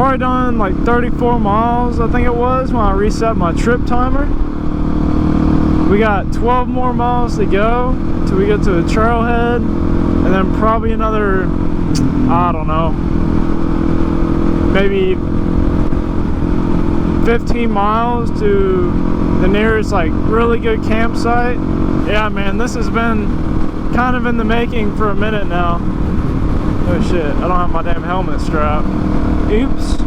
already done like 34 miles, I think it was, when I reset my trip timer. We got 12 more miles to go till we get to the trailhead, and then probably another, I don't know, maybe 15 miles to the nearest like really good campsite. Yeah, man, this has been kind of in the making for a minute now. Oh shit, I don't have my damn helmet strap. Oops.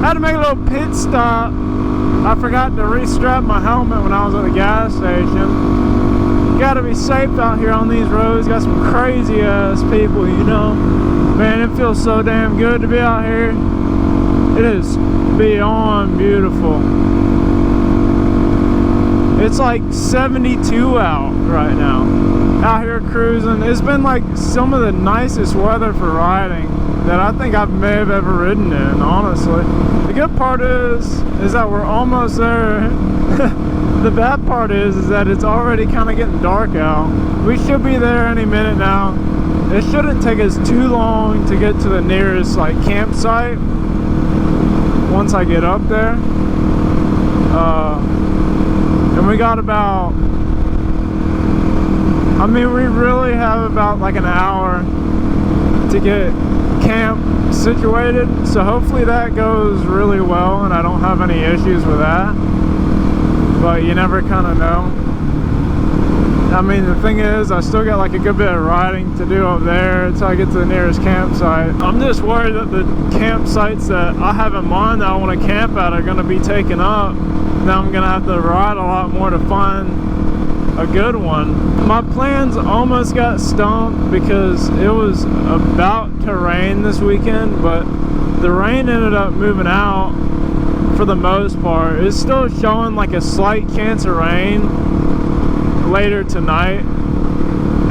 Had to make a little pit stop. I forgot to restrap my helmet when I was at the gas station. Gotta be safe out here on these roads. Got some crazy ass people, you know. Man, it feels so damn good to be out here. It is beyond beautiful. It's like 72 out right now. Out here cruising. It's been like some of the nicest weather for riding that I think I may have ever ridden in, honestly. The good part is that we're almost there. The bad part is that it's already kind of getting dark out. We should be there any minute now. It shouldn't take us too long to get to the nearest like campsite once I get up there. And we got about, I mean, we really have about like an hour to get camp situated, so hopefully that goes really well and I don't have any issues with that, but you never kind of know. I mean, the thing is, I still got like a good bit of riding to do up there until I get to the nearest campsite. I'm just worried that the campsites that I have in mind that I want to camp at are going to be taken up. Now I'm going to have to ride a lot more to find a good one. My plans almost got stumped because it was about to rain this weekend, but the rain ended up moving out for the most part. It's still showing like a slight chance of rain later tonight,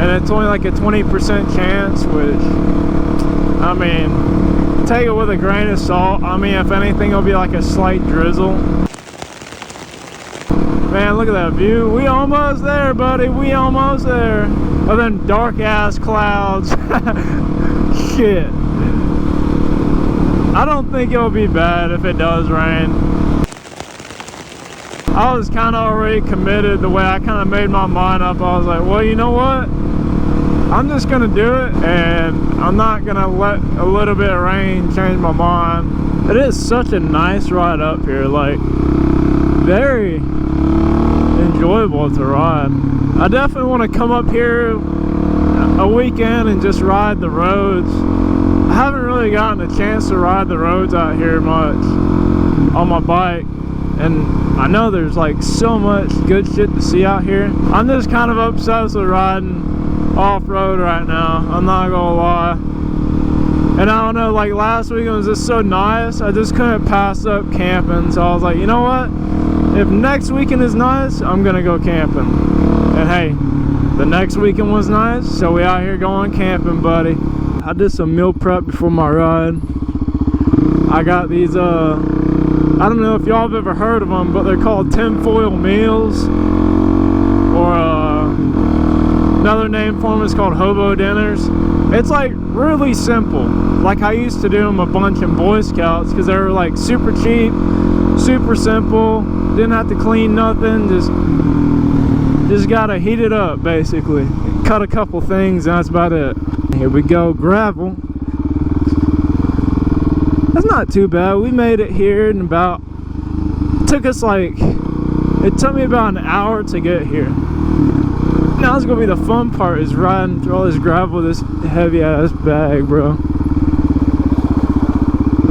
and it's only like a 20% chance, which, I mean, take it with a grain of salt. I mean, if anything, it'll be like a slight drizzle. Man, look at that view. We almost there, buddy. We almost there. Other than dark ass clouds. Shit. I don't think it'll be bad if it does rain. I was kind of already committed the way I kind of made my mind up. I was like, well, you know what? I'm just going to do it, and I'm not going to let a little bit of rain change my mind. It is such a nice ride up here. Like, very enjoyable to ride. I definitely want to come up here a weekend and just ride the roads. I haven't really gotten a chance to ride the roads out here much on my bike, and I know there's like so much good shit to see out here. I'm just kind of obsessed with riding off-road right now, I'm not gonna lie. And I don't know, like last week it was just so nice, I just couldn't pass up camping, so I was like, you know what? If next weekend is nice, I'm gonna go camping. And hey, the next weekend was nice, so we out here going camping, buddy. I did some meal prep before my ride. I got these, I don't know if y'all have ever heard of them, but they're called tinfoil meals. Or another name for them is called hobo dinners. It's like really simple. Like I used to do them a bunch in Boy Scouts because they were like super cheap, super simple. Didn't have to clean nothing, just gotta heat it up basically. Cut a couple things and that's about it. Here we go, gravel. That's not too bad. We made it here in about, it took me about an hour to get here. Now it's gonna be the fun part, is riding through all this gravel with this heavy ass bag, bro.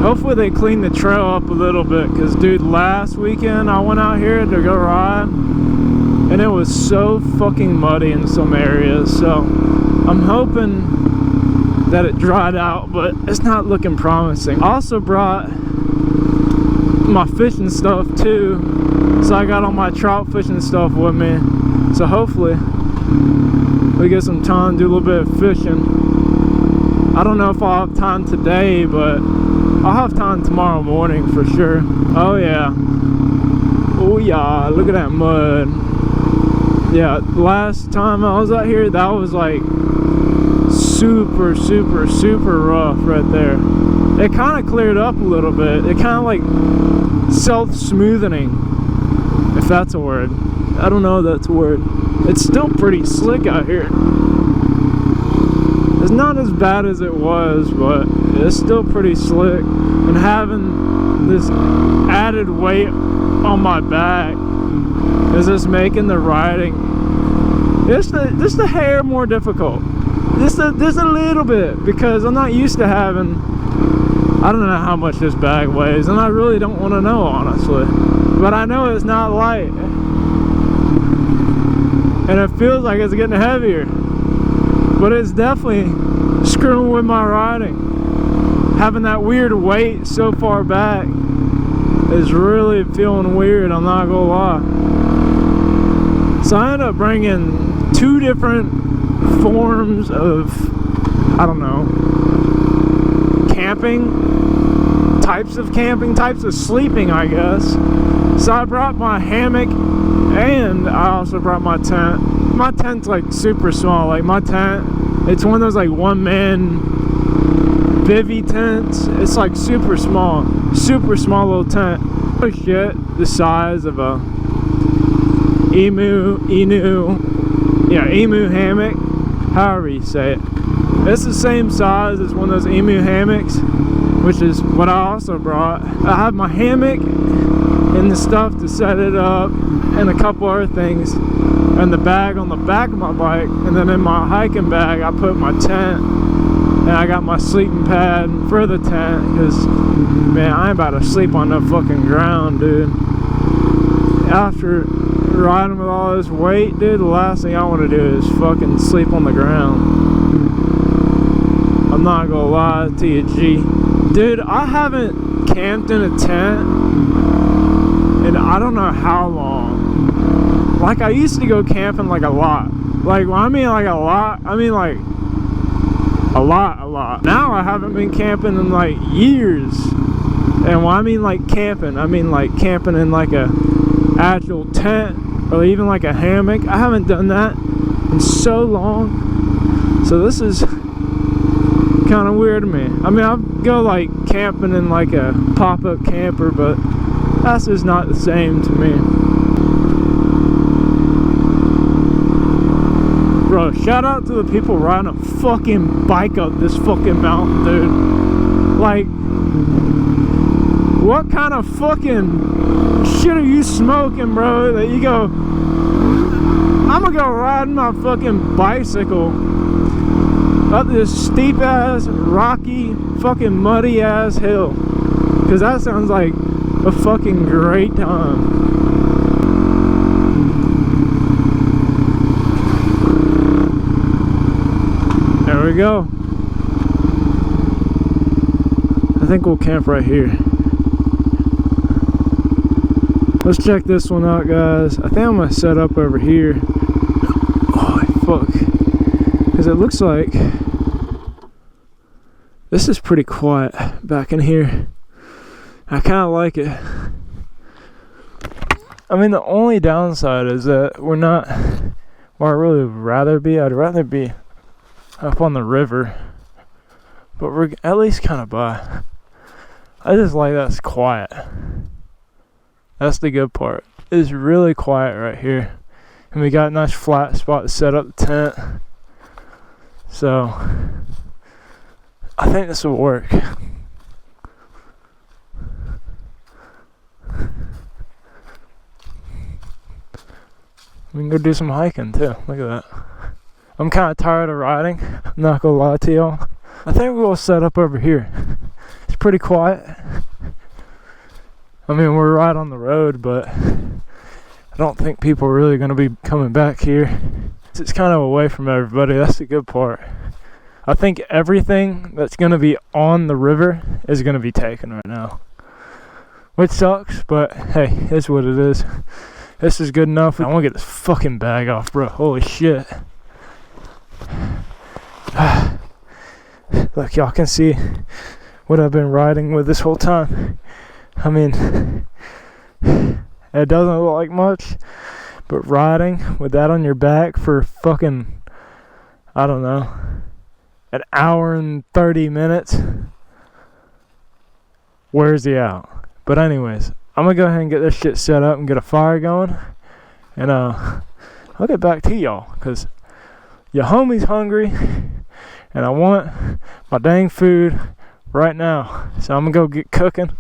Hopefully they clean the trail up a little bit, because dude, last weekend I went out here to go ride and it was so fucking muddy in some areas, so I'm hoping that it dried out, but it's not looking promising. I also brought my fishing stuff too, so I got all my trout fishing stuff with me, so hopefully we get some time, do a little bit of fishing. I don't know if I'll have time today, but I'll have time tomorrow morning for sure. Oh yeah. Oh yeah, look at that mud. Yeah, last time I was out here, that was like super, super, super rough right there. It kind of cleared up a little bit. It kind of like self-smoothening, if that's a word. I don't know if that's a word. It's still pretty slick out here. It's not as bad as it was, but it's still pretty slick. And having this added weight on my back is just making the riding just a hair more difficult. Just a little bit, because I'm not used to having, I don't know how much this bag weighs, and I really don't want to know, honestly. But I know it's not light. And it feels like it's getting heavier. But it's definitely screwing with my riding. Having that weird weight so far back is really feeling weird, I'm not gonna lie. So I ended up bringing 2 different forms of, I don't know, types of sleeping, I guess. So I brought my hammock, and I also brought my tent. My tent's like super small. Like my tent, it's one of those like 1-man bivvy tents. It's like super small little tent. Oh shit, the size of a emu hammock, however you say it. It's the same size as one of those emu hammocks, which is what I also brought. I have my hammock and the stuff to set it up, and a couple other things, and the bag on the back of my bike. And then in my hiking bag I put my tent, and I got my sleeping pad for the tent, because man, I ain't about to sleep on no fucking ground, dude. After riding with all this weight, dude, the last thing I want to do is fucking sleep on the ground. I'm not gonna lie to you, G. Dude, I haven't camped in a tent in I don't know how long. Like, I used to go camping like a lot. Like, when I mean like a lot, I mean like a lot. Now I haven't been camping in like years. And when I mean like camping, I mean like camping in like a actual tent, or even like a hammock. I haven't done that in so long. So this is kind of weird to me. I mean, I'll go like camping in like a pop-up camper, but that's just not the same to me. Bro, shout out to the people riding a fucking bike up this fucking mountain, dude. Like, what kind of fucking shit are you smoking, bro, that you go, I'm gonna go riding my fucking bicycle up this steep ass, rocky, fucking muddy ass hill? Because that sounds like a fucking great time. There we go. I think we'll camp right here. Let's check this one out, guys. I think I'm gonna set up over here. Oh fuck. Because it looks like this is pretty quiet back in here. I kind of like it. I mean, the only downside is that we're not where I really would rather be. I'd rather be up on the river, but we're at least kind of by. I just like that's quiet. That's the good part. It's really quiet right here, and we got a nice flat spot to set up the tent. So I think this will work. We can go do some hiking too. Look at that. I'm kind of tired of riding. I'm not gonna lie to y'all. I think we'll set up over here. It's pretty quiet. I mean, we're right on the road, but I don't think people are really gonna be coming back here. It's kind of away from everybody. That's the good part. I think everything that's gonna be on the river is gonna be taken right now, which sucks, but hey, it's what it is. This is good enough. I want to get this fucking bag off, bro. Holy shit. Look, y'all can see what I've been riding with this whole time. I mean, it doesn't look like much, but riding with that on your back for fucking, I don't know, an hour and 30 minutes wears you out. But anyways, I'm gonna go ahead and get this shit set up and get a fire going, and I'll get back to y'all, because your homie's hungry and I want my dang food right now. So I'm gonna go get cooking,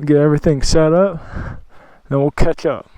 get everything set up, and then we'll catch up.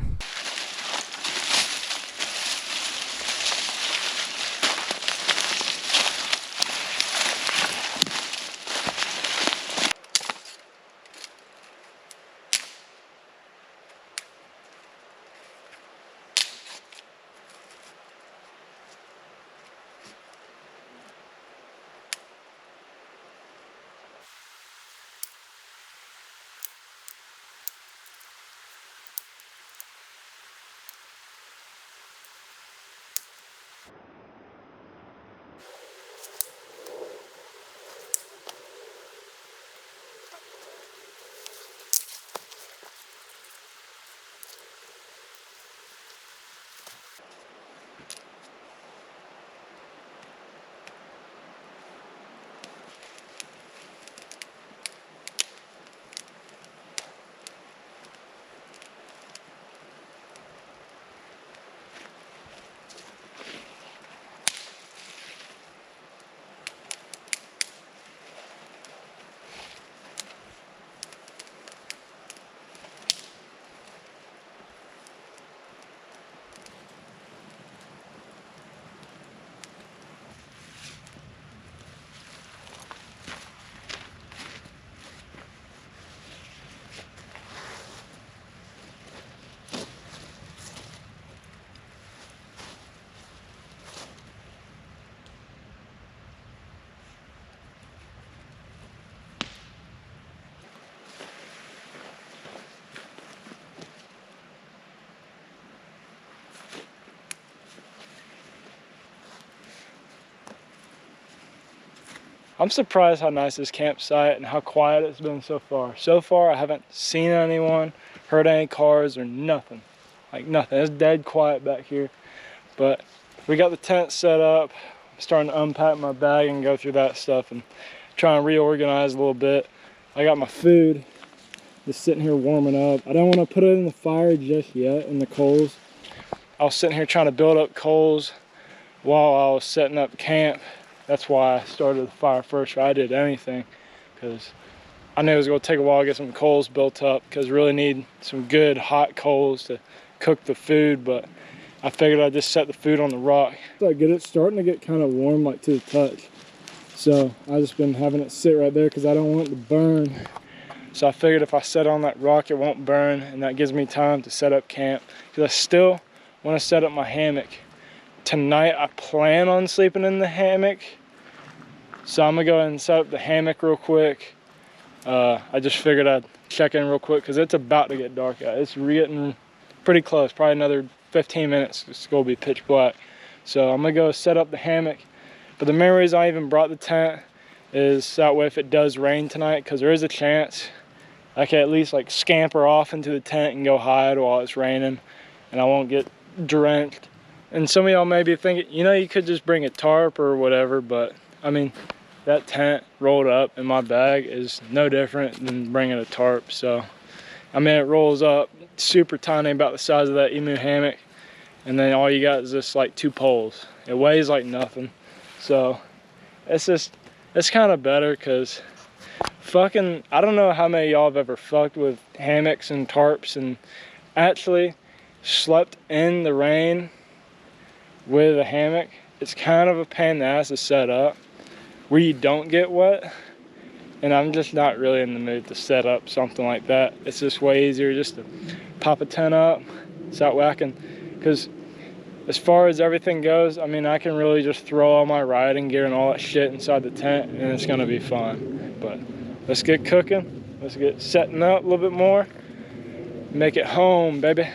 I'm surprised how nice this campsite and how quiet it's been so far. So far, I haven't seen anyone, heard any cars or nothing. Like nothing. It's dead quiet back here. But we got the tent set up. I'm starting to unpack my bag and go through that stuff and try and reorganize a little bit. I got my food just sitting here warming up. I don't want to put it in the fire just yet in the coals. I was sitting here trying to build up coals while I was setting up camp. That's why I started the fire first before I did anything, because I knew it was going to take a while to get some coals built up, because really need some good hot coals to cook the food. But I figured I'd just set the food on the rock. So I get it starting to get kind of warm, like to the touch. So I just been having it sit right there because I don't want it to burn. So I figured if I set on that rock, it won't burn, and that gives me time to set up camp, because I still want to set up my hammock. Tonight I plan on sleeping in the hammock, so I'm gonna go ahead and set up the hammock real quick. I just figured I'd check in real quick because it's about to get dark out. It's getting pretty close, probably another 15 minutes. It's gonna be pitch black. So I'm gonna go set up the hammock. But the main reason I even brought the tent is that way if it does rain tonight, because there is a chance I can at least like scamper off into the tent and go hide while it's raining, and I won't get drenched. And some of y'all may be thinking, you know, you could just bring a tarp or whatever, but I mean, that tent rolled up in my bag is no different than bringing a tarp. So, I mean, it rolls up super tiny, about the size of that emu hammock, and then all you got is just like 2 poles. It weighs like nothing. So, it's kind of better, because fucking, I don't know how many of y'all have ever fucked with hammocks and tarps and actually slept in the rain with a hammock. It's kind of a pain in the ass to set up where you don't get wet, and I'm just not really in the mood to set up something like that. It's just way easier just to pop a tent up, so that way I can, because as far as everything goes, I mean, I can really just throw all my riding gear and all that shit inside the tent, and it's gonna be fun. But let's get cooking, let's get setting up a little bit more, make it home, baby.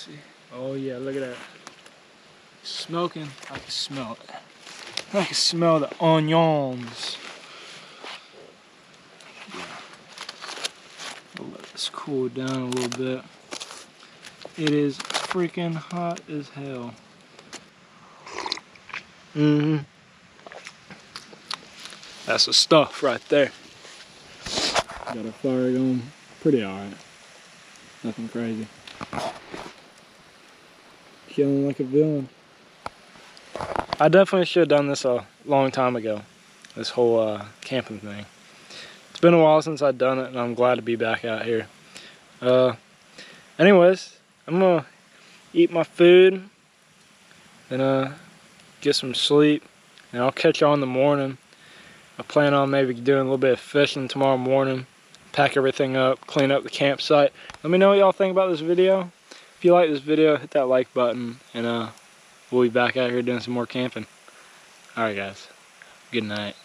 see. Oh yeah, look at that. Smoking. I can smell it. I can smell the onions. Yeah. I'll let this cool down a little bit. It is freaking hot as hell. That's the stuff right there. Got a fire going. Pretty alright. Nothing crazy. Feeling like a villain. I definitely should have done this a long time ago. This whole camping thing. It's been a while since I've done it, and I'm glad to be back out here. Anyways, I'm gonna eat my food and get some sleep, and I'll catch y'all in the morning. I plan on maybe doing a little bit of fishing tomorrow morning, pack everything up, clean up the campsite. Let me know what y'all think about this video. If you like this video, hit that like button, and we'll be back out here doing some more camping. Alright guys, good night.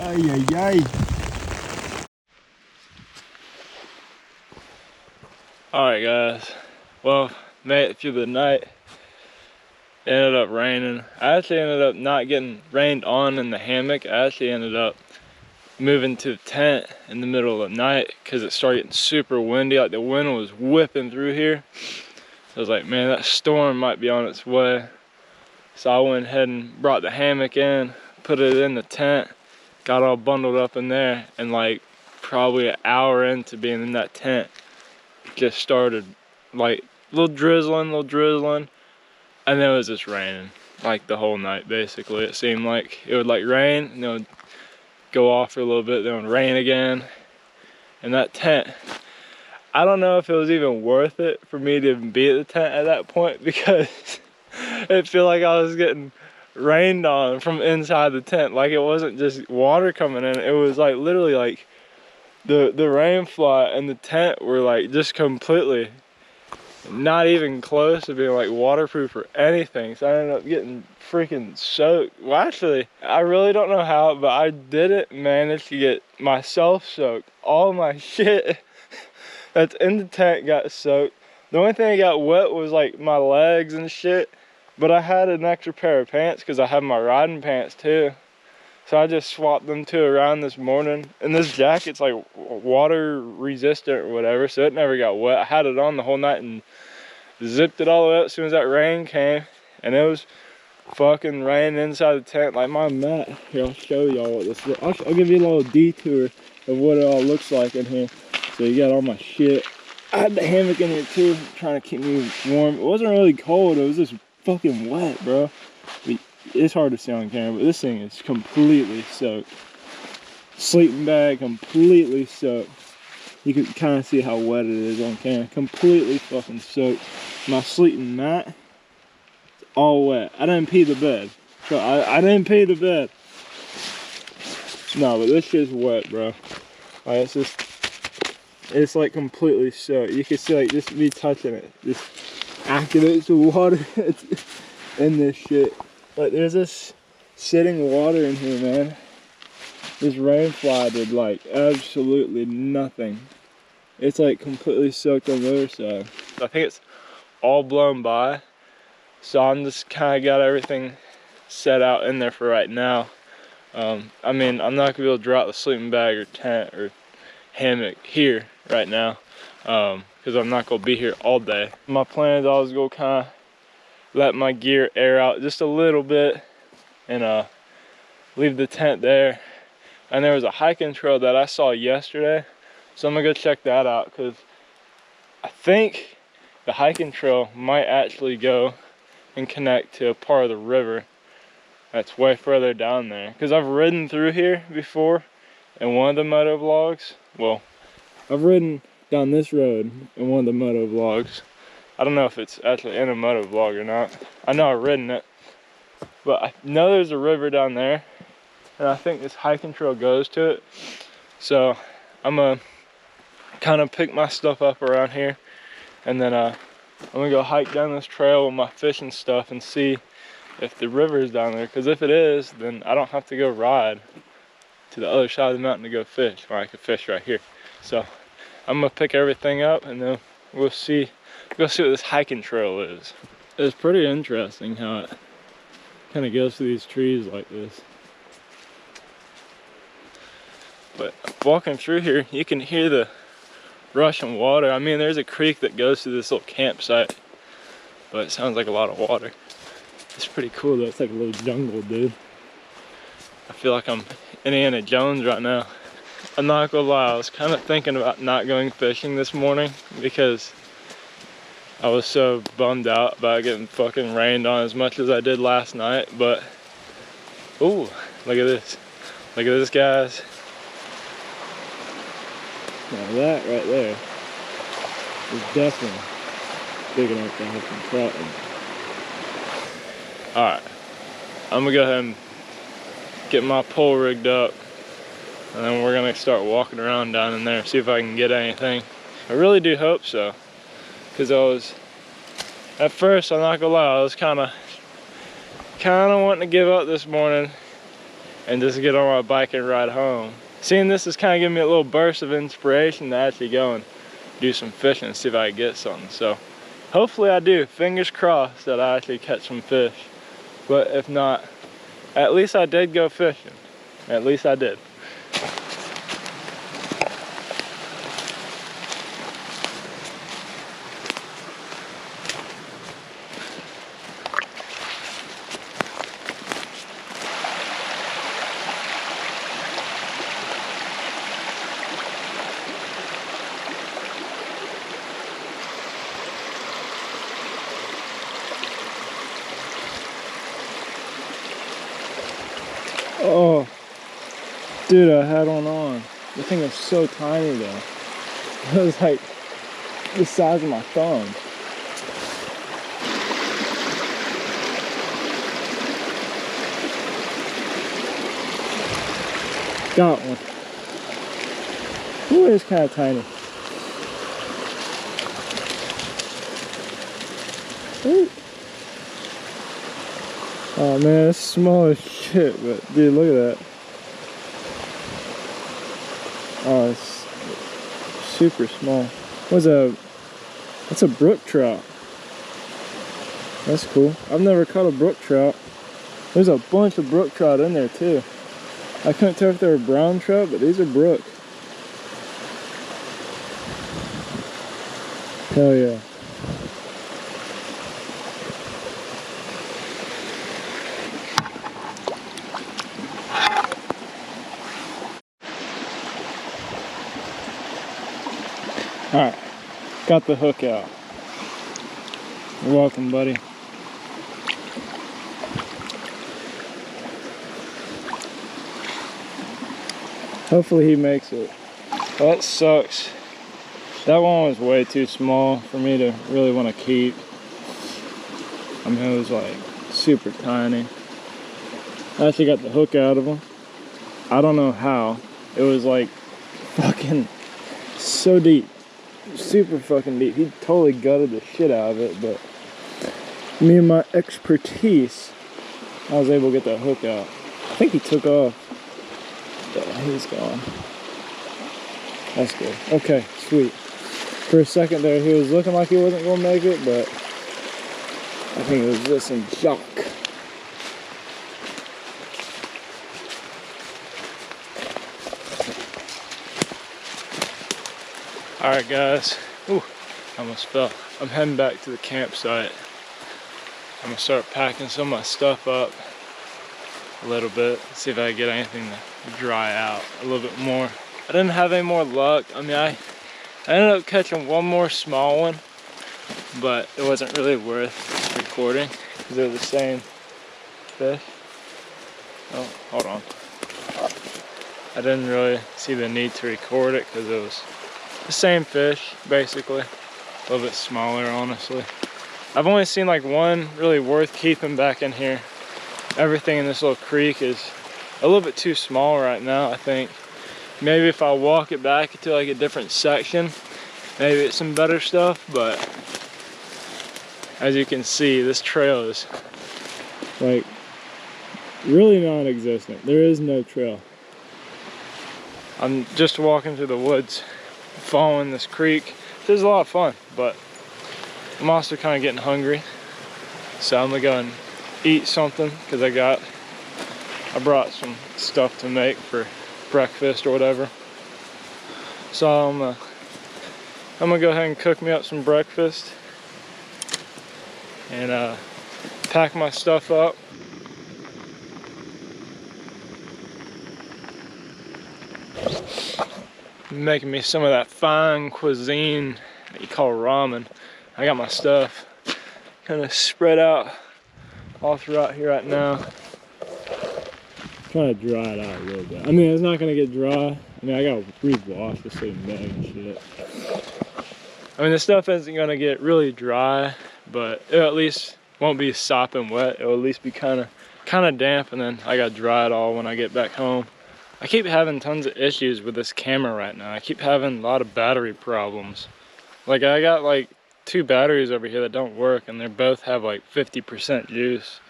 Ay, ay, ay. Alright guys, well, made it through the night. It ended up raining. I actually ended up not getting rained on in the hammock. I actually ended up moving to the tent in the middle of the night because it started getting super windy. Like the wind was whipping through here. I was like, man, that storm might be on its way. So I went ahead and brought the hammock in, put it in the tent, got all bundled up in there, and like probably an hour into being in that tent, it just started like little drizzling, and then it was just raining like the whole night basically. It seemed like it would like rain and it would go off for a little bit, then it would rain again. And that tent, I don't know if it was even worth it for me to even be at the tent at that point, because it felt like I was getting rained on from inside the tent. Like it wasn't just water coming in, it was like literally like the rain fly and the tent were like just completely not even close to being like waterproof or anything. So I ended up getting freaking soaked. Well, actually, I really don't know how, but I didn't manage to get myself soaked. All my shit that's in the tent got soaked. The only thing that got wet was like my legs and shit. But I had an extra pair of pants because I have my riding pants too. So I just swapped them two around this morning. And this jacket's like water resistant or whatever, so it never got wet. I had it on the whole night and zipped it all the way up as soon as that rain came. And it was fucking raining inside the tent. Like my mat, here, I'll show y'all what this looks like. I'll give you a little detour of what it all looks like in here. So you got all my shit. I had the hammock in here too, trying to keep me warm. It wasn't really cold, it was just fucking wet, bro. It's hard to see on camera, but this thing is completely soaked. Sleeping bag completely soaked. You can kind of see how wet it is on camera. Completely fucking soaked. My sleeping mat, it's all wet. I didn't pee the bed. So I didn't pee the bed. No, but this shit's wet, bro. Like it's like completely soaked. You can see like just me touching it just activates the water in this shit. Like there's this sitting water in here, man. This rain fly did like absolutely nothing. It's like completely soaked on the other side. I think it's all blown by. So I'm just kind of got everything set out in there for right now. I mean, I'm not gonna be able to drop the sleeping bag or tent or hammock here right now, because I'm not gonna be here all day. My plan is I was gonna kind of let my gear air out just a little bit and leave the tent there. And there was a hiking trail that I saw yesterday, so I'm gonna go check that out, because I think the hiking trail might actually go and connect to a part of the river that's way further down there. Because I've ridden through here before in one of the Moto vlogs. Well, I've ridden down this road in one of the Moto vlogs. I don't know if it's actually in a Moto vlog or not. I know I've ridden it, but I know there's a river down there, and I think this hiking trail goes to it. So I'm gonna kind of pick my stuff up around here, and then I'm gonna go hike down this trail with my fishing stuff and see if the river is down there. Because if it is, then I don't have to go ride to the other side of the mountain to go fish, or I could fish right here. So I'm gonna pick everything up, and then we'll see what this hiking trail is. It's pretty interesting how it kind of goes through these trees like this. But walking through here, you can hear the rushing water. I mean, there's a creek that goes through this little campsite, but it sounds like a lot of water. It's pretty cool though. It's like a little jungle, dude. I feel like I'm Indiana Jones right now. I'm not gonna lie, I was kind of thinking about not going fishing this morning because I was so bummed out about getting fucking rained on as much as I did last night. But ooh, look at this. Look at this, guys. Now that right there is definitely big enough to have some trout in. Alright, I'm gonna go ahead and get my pole rigged up, and then we're gonna start walking around down in there, see if I can get anything. I really do hope so, because at first, I'm not gonna lie, I was kind of wanting to give up this morning and just get on my bike and ride home. Seeing this is kind of giving me a little burst of inspiration to actually go and do some fishing and see if I can get something. So hopefully I do. Fingers crossed that I actually catch some fish. But if not, at least I did go fishing. At least I did. Oh, dude, I had one on. The thing was so tiny though. It was like the size of my thumb. Got one. Ooh, it's kind of tiny. Ooh. Oh man, it's small as shit, but dude, look at that. Oh, it's super small. That's a brook trout. That's cool. I've never caught a brook trout. There's a bunch of brook trout in there too. I couldn't tell if they were brown trout, but these are brook. Hell yeah. Alright, got the hook out. You're welcome, buddy. Hopefully he makes it. Well, that sucks. That one was way too small for me to really want to keep. I mean, it was like super tiny. I actually got the hook out of him. I don't know how. It was like fucking so deep. Super fucking deep. He totally gutted the shit out of it, but me and my expertise, I was able to get that hook out. I think he took off. Yeah, he's gone. That's good. Okay, sweet. For a second there, he was looking like he wasn't going to make it, but I think it was just some junk. Alright guys, ooh, I almost fell. I'm heading back to the campsite. I'm going to start packing some of my stuff up a little bit, see if I can get anything to dry out a little bit more. I didn't have any more luck. I mean, I ended up catching one more small one, but it wasn't really worth recording because they're the same fish. Oh, hold on. I didn't really see the need to record it because it was the same fish, basically. A little bit smaller, honestly. I've only seen like one really worth keeping back in here. Everything in this little creek is a little bit too small right now, I think. Maybe if I walk it back to like a different section, maybe it's some better stuff, but as you can see, this trail is like really non-existent. There is no trail. I'm just walking through the woods, following this creek. This is a lot of fun, but I'm also kind of getting hungry. So I'm gonna go and eat something because I brought some stuff to make for breakfast or whatever. So I'm gonna go ahead and cook me up some breakfast and pack my stuff up. Making me some of that fine cuisine that you call ramen. I got my stuff kind of spread out all throughout here right now. Trying to dry it out a little bit. I mean, it's not gonna get dry. I mean, I gotta re-wash this thing bag and shit. I mean, the stuff isn't gonna get really dry, but it at least won't be sopping wet. It'll at least be kind of damp, and then I gotta dry it all when I get back home. I keep having tons of issues with this camera right now. I keep having a lot of battery problems. Like, I got like 2 batteries over here that don't work, and they both have like 50% juice.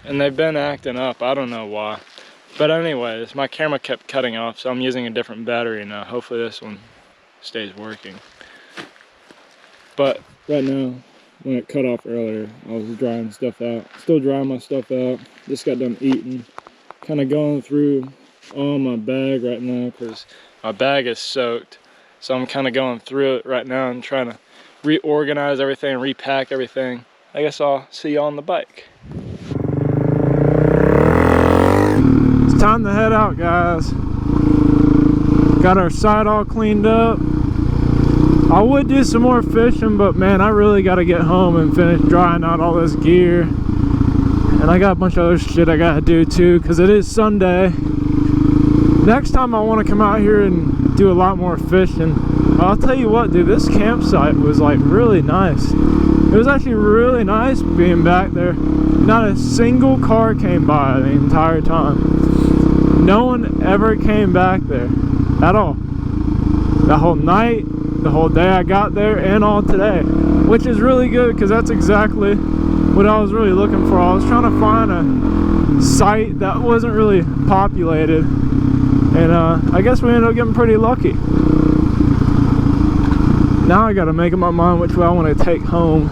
And they've been acting up. I don't know why. But anyways, my camera kept cutting off, so I'm using a different battery now. Hopefully this one stays working. But right now, when it cut off earlier, I was drying stuff out. Still drying my stuff out. Just got done eating. Kind of going through all my bag right now because my bag is soaked. So I'm kind of going through it right now and trying to reorganize everything, repack everything. I guess I'll see you on the bike. It's time to head out, guys. Got our site all cleaned up. I would do some more fishing, but man, I really got to get home and finish drying out all this gear. And I got a bunch of other shit I got to do too, because it is Sunday. Next time I want to come out here and do a lot more fishing. I'll tell you what, dude, this campsite was like really nice. It was actually really nice being back there. Not a single car came by the entire time. No one ever came back there at all. The whole night, the whole day I got there, and all today. Which is really good because that's exactly what I was really looking for. I was trying to find a site that wasn't really populated. And I guess we ended up getting pretty lucky. Now I gotta make up my mind which way I want to take home,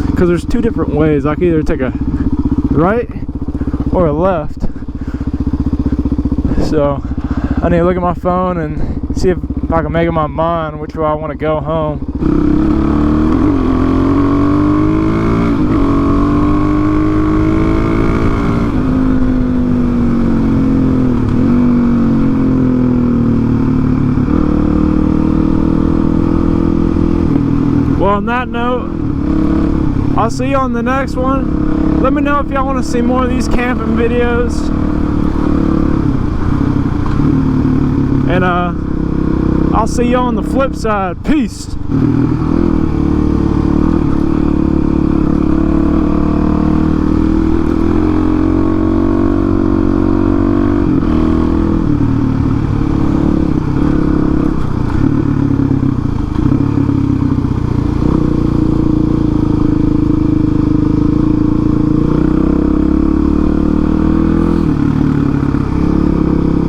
because there's 2 different ways. I can either take a right or a left. So I need to look at my phone and see if I can make up my mind which way I want to go home. Well, on that note, I'll see you on the next one. Let me know if y'all want to see more of these camping videos. And I'll see you on the flip side. Peace.